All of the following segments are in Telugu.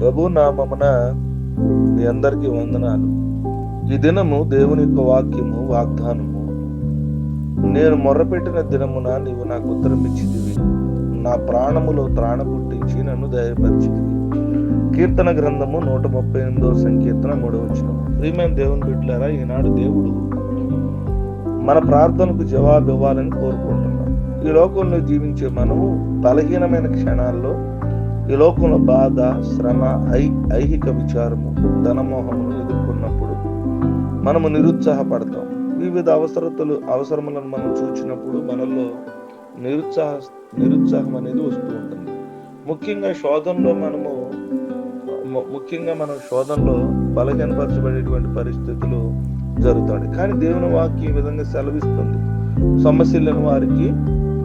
ప్రభు నామమున మీ అందరికీ వందనాలు. ఈ దినము దేవుని యొక్క వాక్యము, వాగ్దానము. నేను మొర్రపెట్టిన దినమున నీవు నాకు ఉత్తరం ఇచ్చితివి. నా ప్రాణములో త్రాణ పుట్టించి నన్ను ధైర్యపరిచితివి. కీర్తన గ్రంథము 138వ సంకీర్తన 3వ వచనం. ప్రియమైన దేవుని బిడ్డలారా, ఈనాడు దేవుడు మన ప్రార్థనకు జవాబు ఇవ్వాలని కోరుకుంటున్నాం. ఈ లోకంలో జీవించే మనము బలహీనమైన క్షణాల్లో ఈ లోకంలో బాధ, శ్రమ, ఐహిక విచారము, ధనమోహమును ఎదుర్కొన్నప్పుడు మనము నిరుత్సాహపడతాం. వివిధ అవసరములను మనం చూచినప్పుడు మనలో నిరుత్సాహం అనేది వస్తూ ఉంటుంది. ముఖ్యంగా మనం శోధనలో బలహీనపరచబడేటువంటి పరిస్థితులు జరుగుతాయి. కానీ దేవుని వాక్యం ఈ విధంగా సెలవిస్తుంది, సమస్యలను వారికి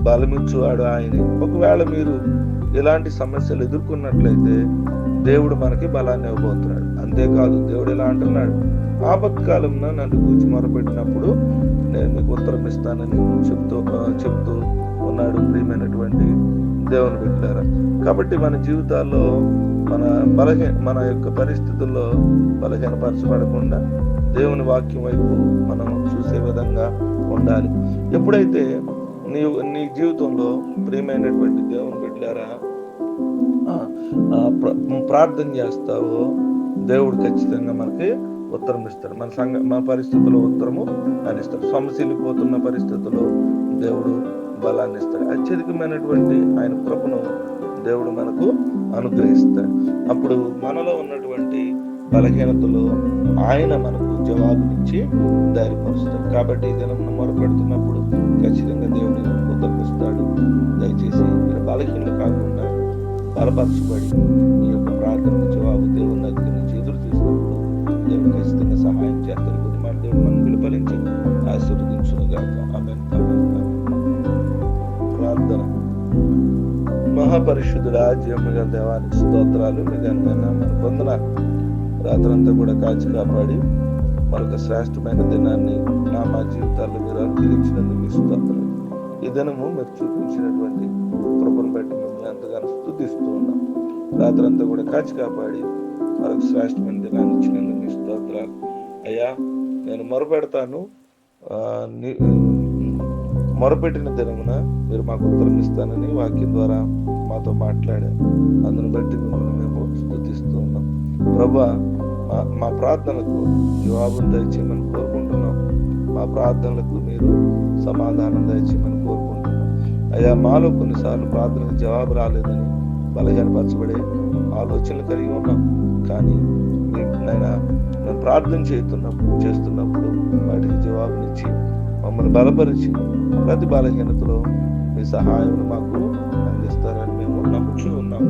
బలమిచ్చువాడు ఆయనే. ఒకవేళ మీరు ఇలాంటి సమస్యలు ఎదుర్కొన్నట్లయితే దేవుడు మనకి బలాన్ని ఇవ్వబోతున్నాడు. అంతేకాదు, దేవుడు ఎలా అంటున్నాడు, ఆపత్కాలంలో నన్ను కూర్చి మొరపెట్టినప్పుడు నేను మీకు ఉత్తరం ఇస్తానని చెప్తూ ఉన్నాడు. ప్రియమైనటువంటి దేవుని బిడ్డలారా, కాబట్టి మన జీవితాల్లో మన యొక్క పరిస్థితుల్లో బలహీనపరచబడకుండా దేవుని వాక్యం వైపు మనం చూసే విధంగా ఉండాలి. ఎప్పుడైతే నీ జీవితంలో ప్రియమైనటువంటి దేవుని బిడ్డలారా ప్రార్థన చేస్తావో దేవుడు ఖచ్చితంగా మనకి ఉత్తరం ఇస్తాడు. మన పరిస్థితుల్లో ఉత్తరము ఆయన ఇస్తాడు. సమస్యలిపోతున్న పరిస్థితుల్లో దేవుడు బలాన్ని ఇస్తాడు. అత్యధికమైనటువంటి ఆయన కృపను దేవుడు మనకు అనుగ్రహిస్తాడు. అప్పుడు మనలో ఉన్నటువంటి బలహీనతలో ఆయన మనకు జవాబునిచ్చి ధైర్యపరుస్తాడు. కాబట్టి ఈ దినం మొరపెడుతున్నప్పుడు ఖచ్చితంగా దేవుడు ఉత్తరమిస్తాడు. దయచేసి మీరు బలహీనలు కాకుండా బలపరచబడి మీ యొక్క ప్రార్థనకు జవాబు దేవుని దగ్గర నుంచి ఎదురు చూసినప్పుడు దేవుడు ఖచ్చితంగా సహాయం చేస్తాడు. కొద్ది మాట దేవుడు మనం విలుపలించి ఆశీర్వదించునుగాక. ఆమేన్. ప్రార్థన. మహాపరిశుద్ధుడా, జీవముగల దేవానికి స్తోత్రాలు. మీ ఘనమైన వందనాలు. రాత్రంతా కూడా కాచి కాపాడి మరొక శ్రేష్టమైన దినాన్ని మా జీవితాల్లో మీరు అనుగ్రహించినందుకు మీ స్తోత్రాలు. ఈ దినము మీరు చూపించినటువంటి కృపను బట్టి మిమ్మల్ని ఎంతగానో స్తుతిస్తూ ఉన్నాం. రాత్రంతా కూడా కాచి కాపాడి మరొక శ్రేష్టమైన దినాన్ని ఇచ్చినందుకు మీ స్తోత్రాలు. అయ్యా, నేను మొరపెడతాను, మొరపెట్టిన దినమున మీరు మాకు ఉత్తరం ఇస్తానని వాక్యం ద్వారా మాతో మాట్లాడారు. అందును బట్టి మిమ్మల్ని మేము స్తుతిస్తూ ఉన్నాం. ప్రభువా, మా ప్రార్థనలకు జవాబును దయచేయమని కోరుకుంటున్నాం. మా ప్రార్థనలకు మీరు సమాధానం దయచేయమని కోరుకుంటున్నాం. అయ్యా, మాలో కొన్నిసార్లు ప్రార్థనకు జవాబు రాలేదని బలహీనపరచబడే ఆలోచనలు కలిగి ఉన్నాం. కానీ మేము ప్రార్థన చేస్తున్నప్పుడు వాటికి జవాబునిచ్చి మమ్మల్ని బలపరిచి ప్రతి బలహీనతలో మీ సహాయం మాకు అందిస్తారని మేము నమ్ముచూ ఉన్నాం.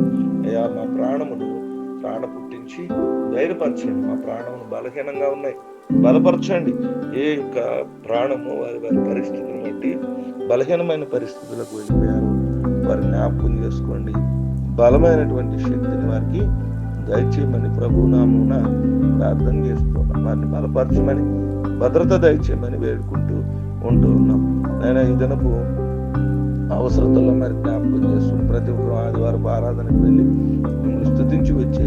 అయ్యా, మా ప్రాణమును ప్రాణ పుట్టించి ధైర్యపరచండి. మా ప్రాణమును బలహీనంగా ఉన్నాయి, బలపరచండి. ఏ యొక్క ప్రాణము వారి పరిస్థితులను బట్టి బలహీనమైన పరిస్థితులకు వెళ్ళిపోయారు, వారి జ్ఞాపకం చేసుకోండి. బలమైనటువంటి శక్తిని వారికి దయచేయమని ప్రభు నామమున ప్రార్థన చేస్తున్నాం. వారిని బలపరచమని, భద్రత దయచేయమని వేడుకుంటూ ఉంటూ ఉన్నాం. నేను ఈ దినపు అవసరతల్లో మరి జ్ఞాపకం చేస్తున్నాం. ప్రతి ఒక్కరు ఆదివారం ఆరాధనకు వెళ్ళి మిమ్మల్ని స్తుతించి వచ్చే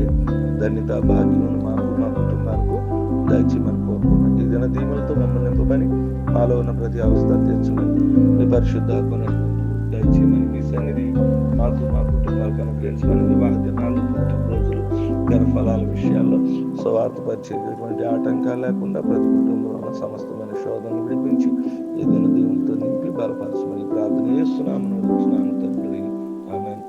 ధన్యత భాగ్యమును మాకు, మా కుటుంబాలకు దయచేయమని కోరుకున్నాం. ఈ దిన దీవులతో మమ్మల్ని నింపమని, మాలో ఉన్న ప్రతి అవస్థ తెచ్చమని, మీ పరిశుద్ధాత్మను దయచేయమని, మీ సన్నిధి మాకు, మా కుటుంబాలకు అనుగ్రహించమని, వివాహ దినాలు, పుట్టినరోజులు, గర్భఫలాల విషయాల్లో స్వార్థపరిచేటువంటి ఆటంకాలు లేకుండా ప్రతి కుటుంబంలో ఉన్న సమస్తమైన శోధనను విడిపించి ఈ దిన దీవులతో నింపి బలపరచమని ప్రార్థన చేస్తున్నాము తండ్రి. ఆమేన్.